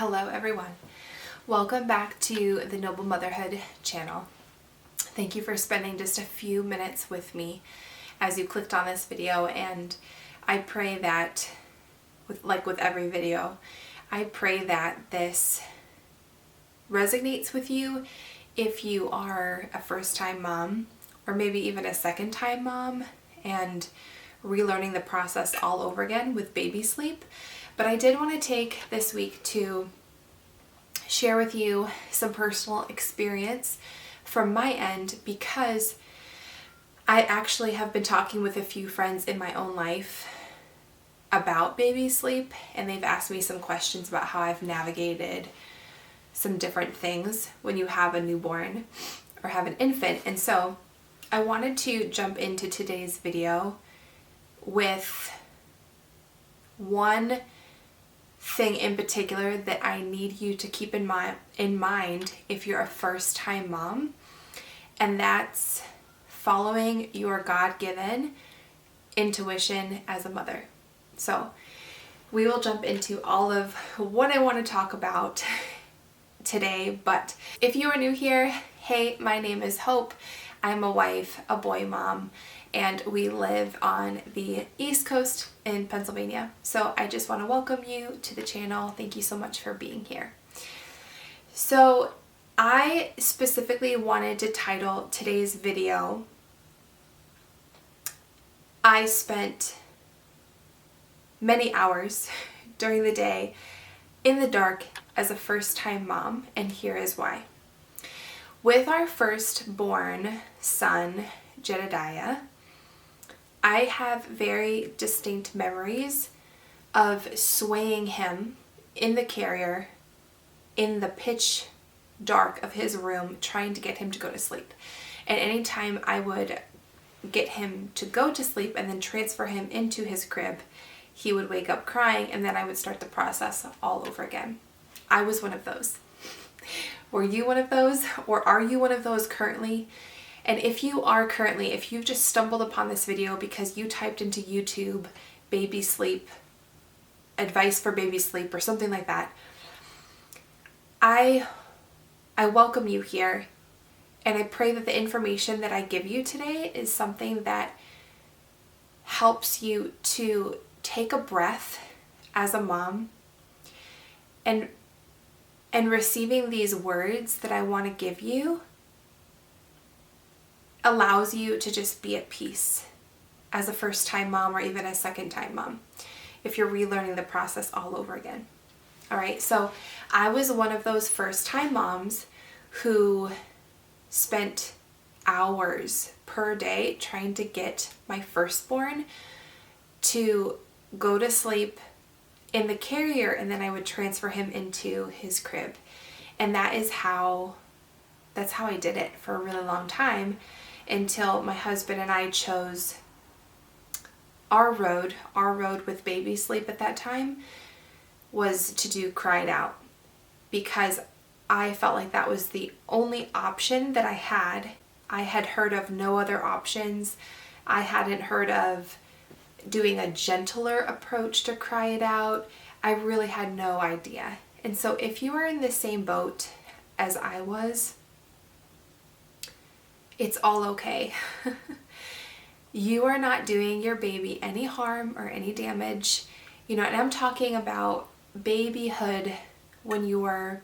Hello everyone. Welcome back to the Noble Motherhood channel. Thank you for spending just a few minutes with me as you clicked on this video, and I pray that, with every video, I pray that this resonates with you if you are a first-time mom or maybe even a second-time mom and relearning the process all over again with baby sleep. But I did want to take this week to share with you some personal experience from my end, because I actually have been talking with a few friends in my own life about baby sleep, and they've asked me some questions about how I've navigated some different things when you have a newborn or have an infant. And so I wanted to jump into today's video with one thing in particular that I need you to keep in mind if you're a first-time mom, and that's following your God-given intuition as a mother. So we will jump into all of what I want to talk about today, but if you are new here, hey, my name is Hope. I'm a wife, a boy mom, and we live on the East Coast in Pennsylvania. So I just want to welcome you to the channel. Thank you so much for being here. So I specifically wanted to title today's video, I spent many hours during the day in the dark as a first-time mom, and here is why. With our firstborn son, Jedediah, I have very distinct memories of swaying him in the carrier in the pitch dark of his room, trying to get him to go to sleep. And anytime I would get him to go to sleep and then transfer him into his crib, he would wake up crying, and then I would start the process all over again. I was one of those. Were you one of those? Or are you one of those currently? And if you are currently, if you've just stumbled upon this video because you typed into YouTube baby sleep, advice for baby sleep or something like that, I welcome you here, and I pray that the information that I give you today is something that helps you to take a breath as a mom, and receiving these words that I want to give you allows you to just be at peace as a first-time mom or even a second-time mom if you're relearning the process all over again. All right, so I was one of those first-time moms who spent hours per day trying to get my firstborn to go to sleep in the carrier, and then I would transfer him into his crib. And that's how I did it for a really long time, until my husband and I chose our road with baby sleep at that time was to do cried out, because I felt like that was the only option that I had. I had heard of no other options. I hadn't heard of doing a gentler approach to cry it out. I really had no idea. And so if you are in the same boat as I was, it's all okay. You are not doing your baby any harm or any damage. And I'm talking about babyhood when you're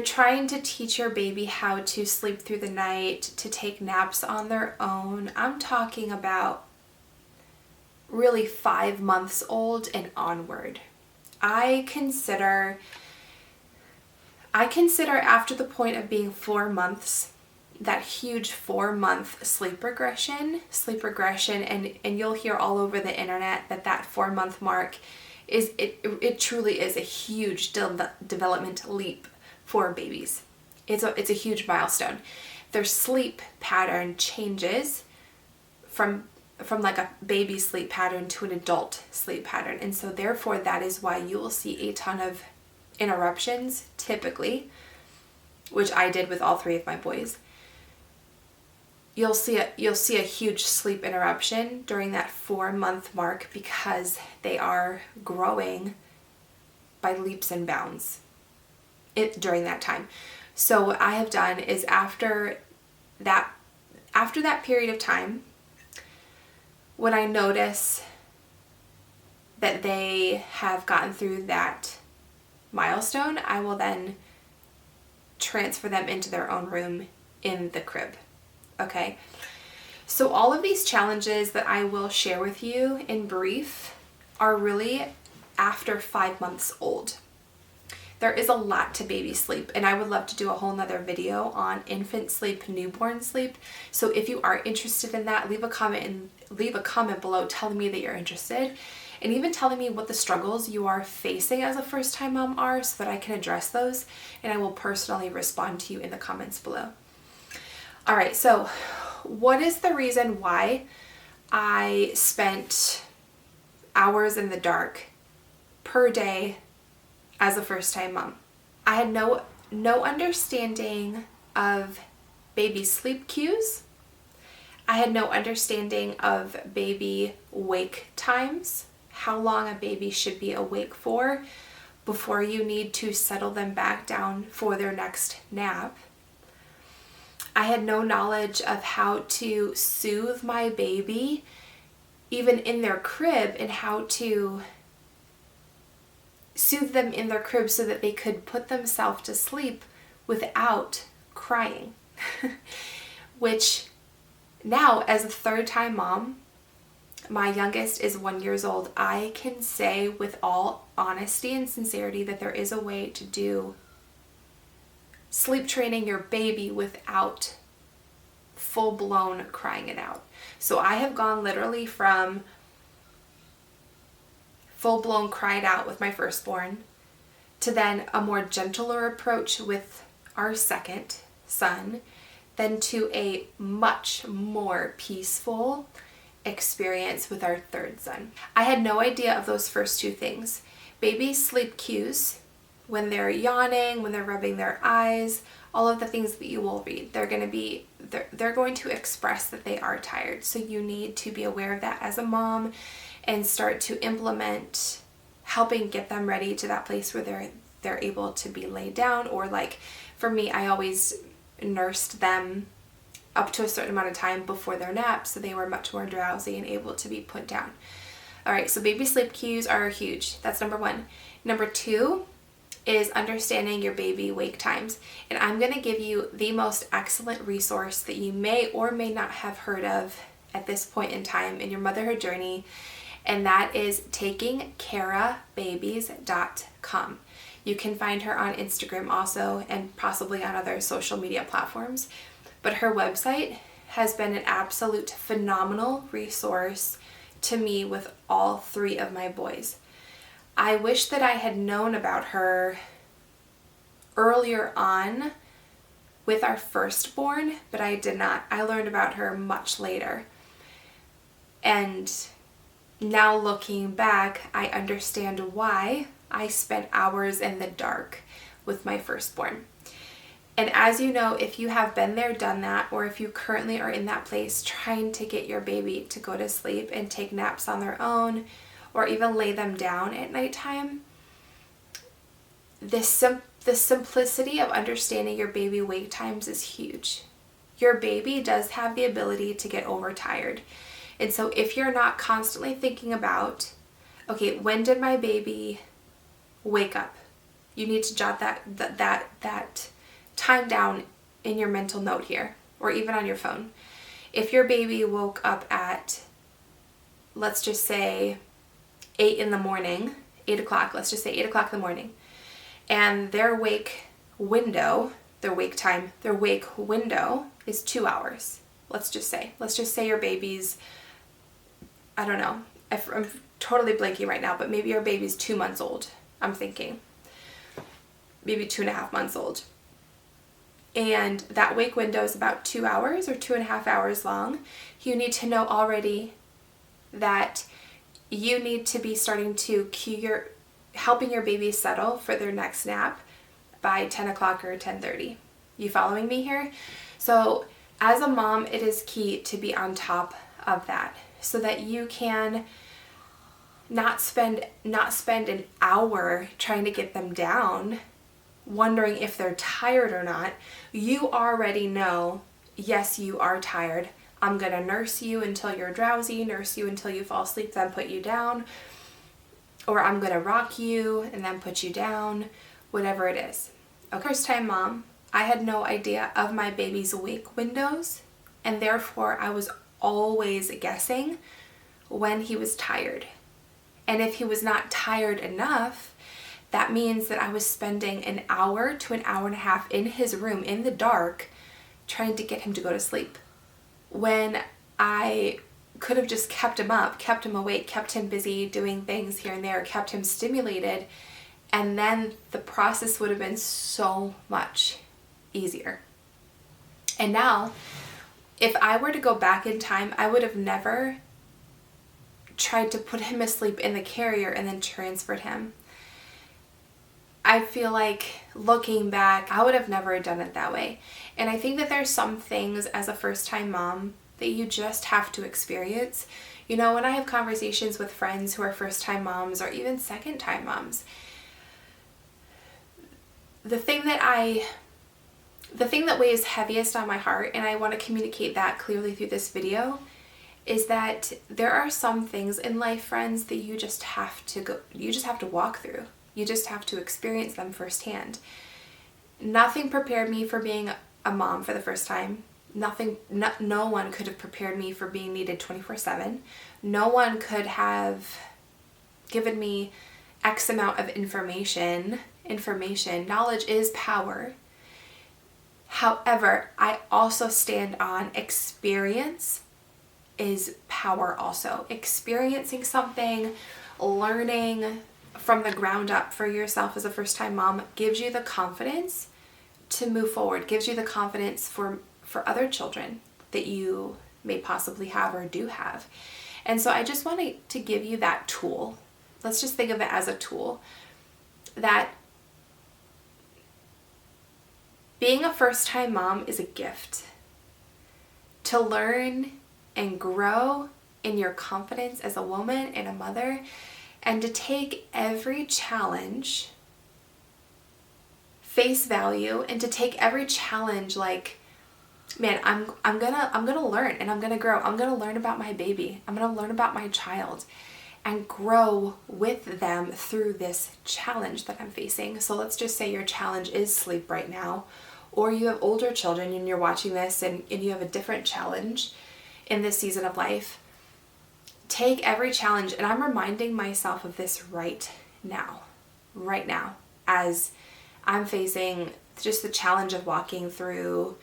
trying to teach your baby how to sleep through the night, to take naps on their own. I'm talking about really 5 months old and onward. I consider after the point of being 4 months, that huge 4-month sleep regression, and you'll hear all over the internet that 4-month mark is, it truly is a huge development leap for babies. It's a huge milestone. Their sleep pattern changes from like a baby sleep pattern to an adult sleep pattern. And so therefore that is why you will see a ton of interruptions typically, which I did with all 3 of my boys. You'll see a huge sleep interruption during that 4-month mark, because they are growing by leaps and bounds during that time. So what I have done is after that period of time, when I notice that they have gotten through that milestone, I will then transfer them into their own room in the crib. Okay? So all of these challenges that I will share with you in brief are really after 5 months old. There is a lot to baby sleep, and I would love to do a whole nother video on infant sleep, newborn sleep. So if you are interested in that, leave a comment below telling me that you're interested, and even telling me what the struggles you are facing as a first-time mom are so that I can address those, and I will personally respond to you in the comments below. All right, so what is the reason why I spent hours in the dark per day as a first-time mom? I had no understanding of baby sleep cues. I had no understanding of baby wake times, how long a baby should be awake for before you need to settle them back down for their next nap. I had no knowledge of how to soothe my baby, even in their crib, and how to soothe them in their crib so that they could put themselves to sleep without crying. Which now, as a third-time mom, my youngest is 1 year old, I can say with all honesty and sincerity that there is a way to do sleep training your baby without full-blown crying it out. So I have gone literally from full-blown cried out with my firstborn to then a more gentler approach with our second son, then to a much more peaceful experience with our third son. I had no idea of those first two things. Baby sleep cues, when they're yawning, when they're rubbing their eyes, all of the things that you will read, they're going to express that they are tired. So you need to be aware of that as a mom and start to implement helping get them ready to that place where they're able to be laid down. Or like for me, I always nursed them up to a certain amount of time before their nap, so they were much more drowsy and able to be put down. All right, so baby sleep cues are huge. That's number one. Number two is understanding your baby wake times. And I'm going to give you the most excellent resource that you may or may not have heard of at this point in time in your motherhood journey, and that is takingcarababies.com. You can find her on Instagram also, and possibly on other social media platforms. But her website has been an absolute phenomenal resource to me with all three of my boys. I wish that I had known about her earlier on with our firstborn, but I did not. I learned about her much later. And now looking back, I understand why I spent hours in the dark with my firstborn. And as you know, if you have been there, done that, or if you currently are in that place trying to get your baby to go to sleep and take naps on their own, or even lay them down at nighttime, the simplicity of understanding your baby wake times is huge. Your baby does have the ability to get overtired. And so if you're not constantly thinking about, okay, when did my baby wake up? You need to jot that time down in your mental note here, or even on your phone. If your baby woke up at, let's just say 8 in the morning, 8 o'clock, let's just say 8 o'clock in the morning, and their wake window, their wake window is 2 hours. Let's just say your baby's, I don't know, I'm totally blanking right now, but maybe your baby's 2 months old, I'm thinking. Maybe 2.5 months old. And that wake window is about 2 hours or 2.5 hours long. You need to know already that you need to be starting to helping your baby settle for their next nap by 10 o'clock or 10:30. You following me here? So as a mom, it is key to be on top of that so that you can not spend an hour trying to get them down, wondering if they're tired or not. You already know, yes, you are tired. I'm going to nurse you until you're drowsy, nurse you until you fall asleep, then put you down. Or I'm going to rock you and then put you down, whatever it is. Okay. First time mom, I had no idea of my baby's wake windows, and therefore I was always guessing when he was tired. And if he was not tired enough, that means that I was spending an hour to an hour and a half in his room in the dark trying to get him to go to sleep, when I could have just kept him up, kept him awake, kept him busy doing things here and there, kept him stimulated, and then the process would have been so much easier. And now, if I were to go back in time, I would have never tried to put him asleep in the carrier and then transferred him. I feel like looking back, I would have never done it that way. And I think that there's some things as a first-time mom that you just have to experience. You know, when I have conversations with friends who are first-time moms or even second-time moms, the thing that weighs heaviest on my heart, and I want to communicate that clearly through this video, is that there are some things in life, friends, that you just have to walk through. You just have to experience them firsthand. Nothing prepared me for being a mom for the first time. No one could have prepared me for being needed 24/7. No one could have given me X amount of information. Knowledge is power. However, I also stand on experience is power also. Experiencing something, learning from the ground up for yourself as a first-time mom gives you the confidence to move forward, gives you the confidence for other children that you may possibly have or do have. And so I just wanted to give you that tool. Let's just think of it as a tool, that being a first-time mom is a gift. To learn and grow in your confidence as a woman and a mother, and to take every challenge face value, and to take every challenge like, man, I'm gonna learn and I'm gonna grow. I'm gonna learn about my baby. I'm gonna learn about my child and grow with them through this challenge that I'm facing. So let's just say your challenge is sleep right now, or you have older children and you're watching this and you have a different challenge in this season of life. Take every challenge, and I'm reminding myself of this right now, as I'm facing just the challenge of walking through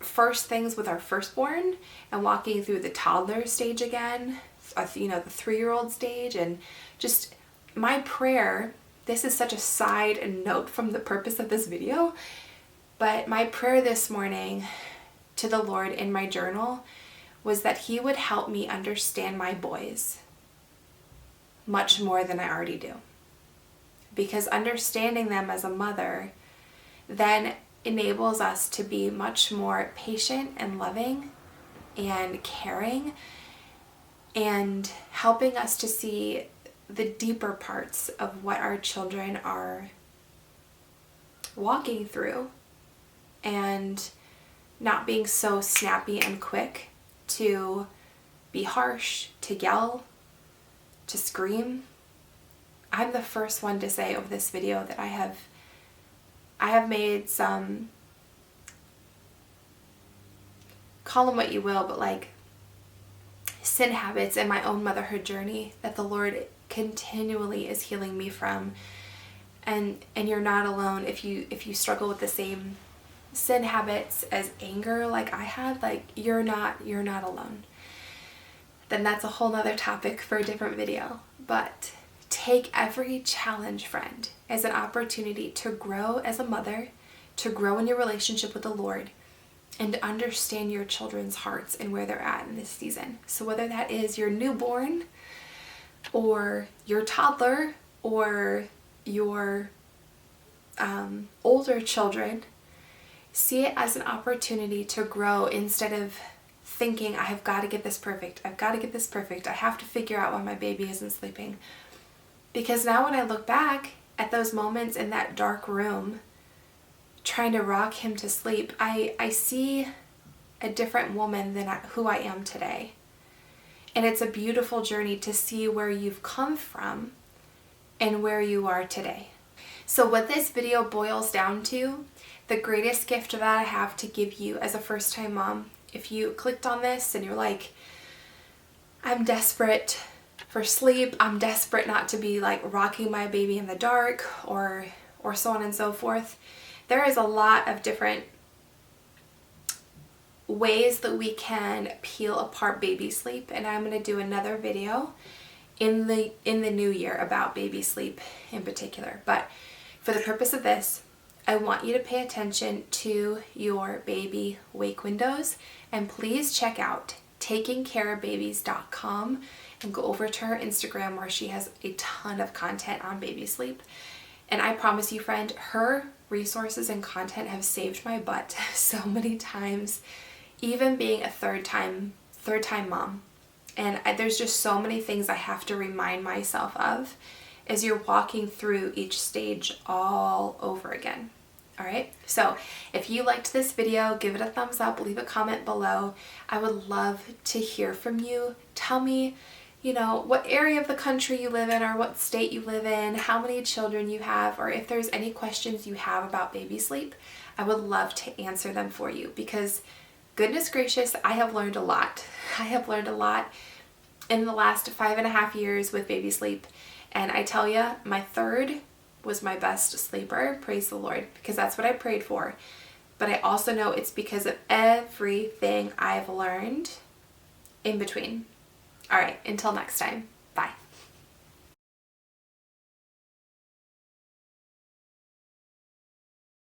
first things with our firstborn and walking through the toddler stage again, the 3-year-old stage. And just my prayer, this is such a side note from the purpose of this video, but my prayer this morning to the Lord in my journal was that He would help me understand my boys much more than I already do. Because understanding them as a mother then enables us to be much more patient and loving and caring, and helping us to see the deeper parts of what our children are walking through, and not being so snappy and quick to be harsh, to yell, to scream. I'm the first one to say of this video that I have made some, call them what you will, but like sin habits in my own motherhood journey that the Lord continually is healing me from. And you're not alone if you struggle with the same sin habits as anger like I had. Like, you're not alone. Then that's a whole nother topic for a different video. But take every challenge, friend, as an opportunity to grow as a mother, to grow in your relationship with the Lord, and to understand your children's hearts and where they're at in this season. So whether that is your newborn or your toddler or your older children, see it as an opportunity to grow instead of thinking, I have got to get this perfect. I've got to get this perfect. I have to figure out why my baby isn't sleeping. Because now when I look back at those moments in that dark room, trying to rock him to sleep, I see a different woman than who I am today. And it's a beautiful journey to see where you've come from and where you are today. So what this video boils down to, the greatest gift that I have to give you as a first-time mom, if you clicked on this and you're like, I'm desperate for sleep, I'm desperate not to be like rocking my baby in the dark, or so on and so forth, there is a lot of different ways that we can peel apart baby sleep, and I'm going to do another video in the new year about baby sleep in particular. But for the purpose of this, I want you to pay attention to your baby wake windows, and please check out takingcareofbabies.com and go over to her Instagram where she has a ton of content on baby sleep. And I promise you, friend, her resources and content have saved my butt so many times, even being a third time mom. And there's just so many things I have to remind myself of as you're walking through each stage all over again. All right, so if you liked this video, give it a thumbs up, leave a comment below. I would love to hear from you. Tell me, what area of the country you live in, or what state you live in, how many children you have, or if there's any questions you have about baby sleep. I would love to answer them for you, because goodness gracious, I have learned a lot. I have learned a lot in the last 5.5 years with baby sleep. And I tell you, my third was my best sleeper, praise the Lord, because that's what I prayed for. But I also know it's because of everything I've learned in between. All right, until next time.